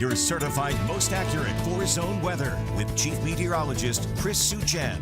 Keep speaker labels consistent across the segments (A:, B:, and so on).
A: Your certified most accurate four-zone weather with Chief Meteorologist Chris Suchan.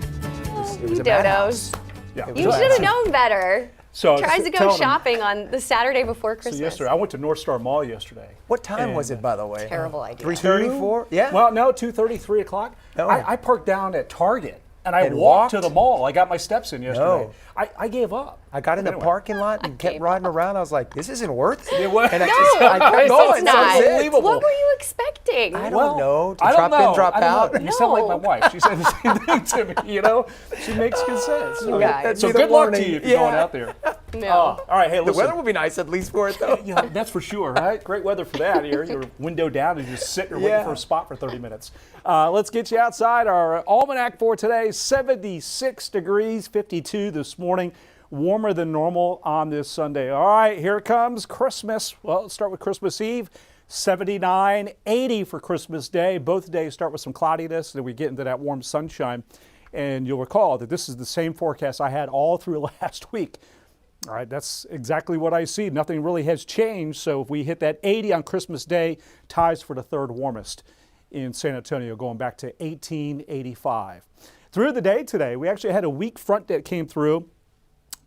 B: It was
C: You
B: a
C: dodos.
B: Yeah.
C: You should have known better.
D: So
C: Tries to go shopping on the Saturday before
D: So
C: Christmas.
D: yesterday, I went to North Star Mall yesterday.
B: What time was it, by the way?
C: Terrible idea.
B: 3:34? Yeah.
D: Well, no, 2:30, 3 o'clock.
B: No.
D: I parked down at Target, and I
B: And
D: walked to
B: walked?
D: the mall. I got my steps in yesterday.
B: No.
D: I gave up.
B: I got in the
D: Anyway.
B: parking lot and kept
C: gave
B: riding around. I was like, this isn't worth it.
D: It was-
B: And I
C: No,
B: I kept
C: it's
B: going.
C: not.
B: That was it.
D: Unbelievable.
C: What were you expecting?
B: I don't
D: Well,
B: know. To
D: I don't
B: drop
D: know.
B: in, drop
D: I don't
B: out.
D: know. You sound like my
C: No.
D: wife. She said the same thing to me, you know? She makes good sense.
C: You guys.
D: So
B: Neither
D: good luck
B: morning.
D: to you if you're
B: Yeah.
D: going out there.
C: No.
D: All right, hey,
B: The
D: listen.
B: weather will be nice at least for it, though.
D: Yeah, that's for sure, right? Great weather for that. You're window down and you're just sitting there waiting
B: Yeah.
D: for a spot for 30 minutes. Let's get you outside. Our almanac for today, 76 degrees, 52 this morning. Warmer than normal on this Sunday. All right, here comes Christmas. Well, let's start with Christmas Eve. 79, 80 for Christmas Day. Both days start with some cloudiness, then we get into that warm sunshine. And you'll recall that this is the same forecast I had all through last week. All right, that's exactly what I see. Nothing really has changed. So if we hit that 80 on Christmas Day, ties for the third warmest in San Antonio, going back to 1885. Through the day today, we actually had a weak front that came through,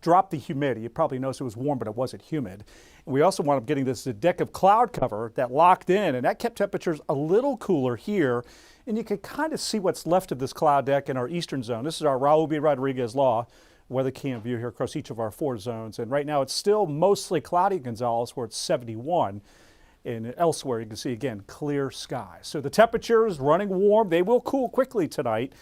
D: dropped the humidity. You probably noticed it was warm, but it wasn't humid. And we also wound up getting this deck of cloud cover that locked in, and that kept temperatures a little cooler here. And you can kind of see what's left of this cloud deck in our eastern zone. This is our Raul B. Rodriguez Law weather cam view here across each of our four zones. And right now it's still mostly cloudy in Gonzales, where it's 71. And elsewhere you can see, again, clear skies. So the temperatures running warm. They will cool quickly tonight.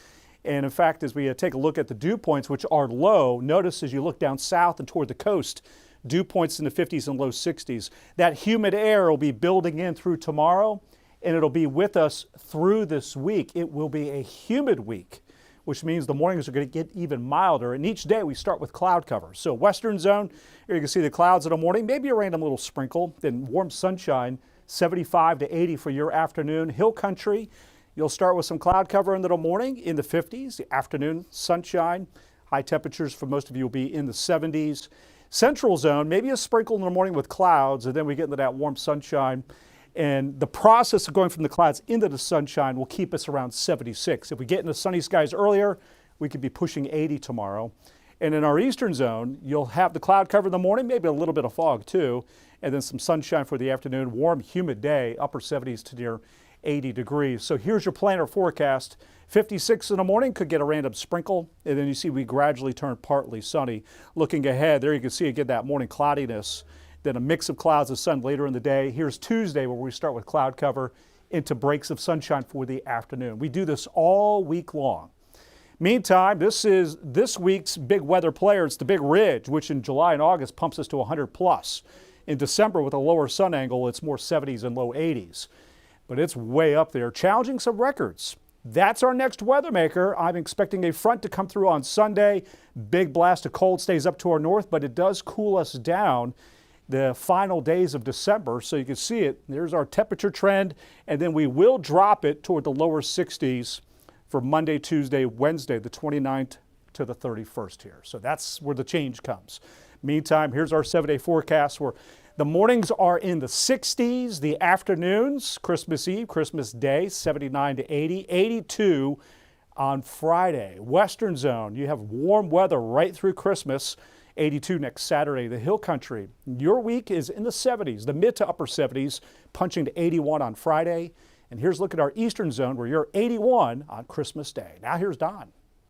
D: And in fact, as we take a look at the dew points, which are low, notice as you look down south and toward the coast, dew points in the 50s and low 60s. That humid air will be building in through tomorrow, and it'll be with us through this week. It will be a humid week, which means the mornings are going to get even milder. And each day we start with cloud cover. So western zone, here you can see the clouds in the morning, maybe a random little sprinkle, then warm sunshine, 75 to 80 for your afternoon. Hill country, you'll start with some cloud cover in the morning in the 50s, the afternoon sunshine. High temperatures for most of you will be in the 70s. Central zone, maybe a sprinkle in the morning with clouds, and then we get into that warm sunshine. And the process of going from the clouds into the sunshine will keep us around 76. If we get into sunny skies earlier, we could be pushing 80 tomorrow. And in our eastern zone, you'll have the cloud cover in the morning, maybe a little bit of fog too, and then some sunshine for the afternoon. Warm, humid day, upper 70s to near 80 degrees. So here's your planner forecast. 56 in the morning, could get a random sprinkle, and then you see we gradually turn partly sunny. Looking ahead, there you can see again that morning cloudiness, then a mix of clouds and sun later in the day. Here's Tuesday where we start with cloud cover into breaks of sunshine for the afternoon. We do this all week long. Meantime, this is this week's big weather player. It's the Big Ridge, which in July and August pumps us to 100 plus. In December, with a lower sun angle, it's more 70s and low 80s. But it's way up there, challenging some records. That's our next weather maker. I'm expecting a front to come through on Sunday. Big blast of cold stays up to our north, but it does cool us down the final days of December. So you can see it. There's our temperature trend, and then we will drop it toward the lower 60s for Monday, Tuesday, Wednesday, the 29th to the 31st here. So that's where the change comes. Meantime, here's our 7-day forecast where the mornings are in the 60s, the afternoons, Christmas Eve, Christmas Day, 79 to 80, 82 on Friday. Western zone, you have warm weather right through Christmas, 82 next Saturday. The Hill Country, your week is in the 70s, the mid to upper 70s, punching to 81 on Friday. And here's a look at our eastern zone where you're 81 on Christmas Day. Now here's Don.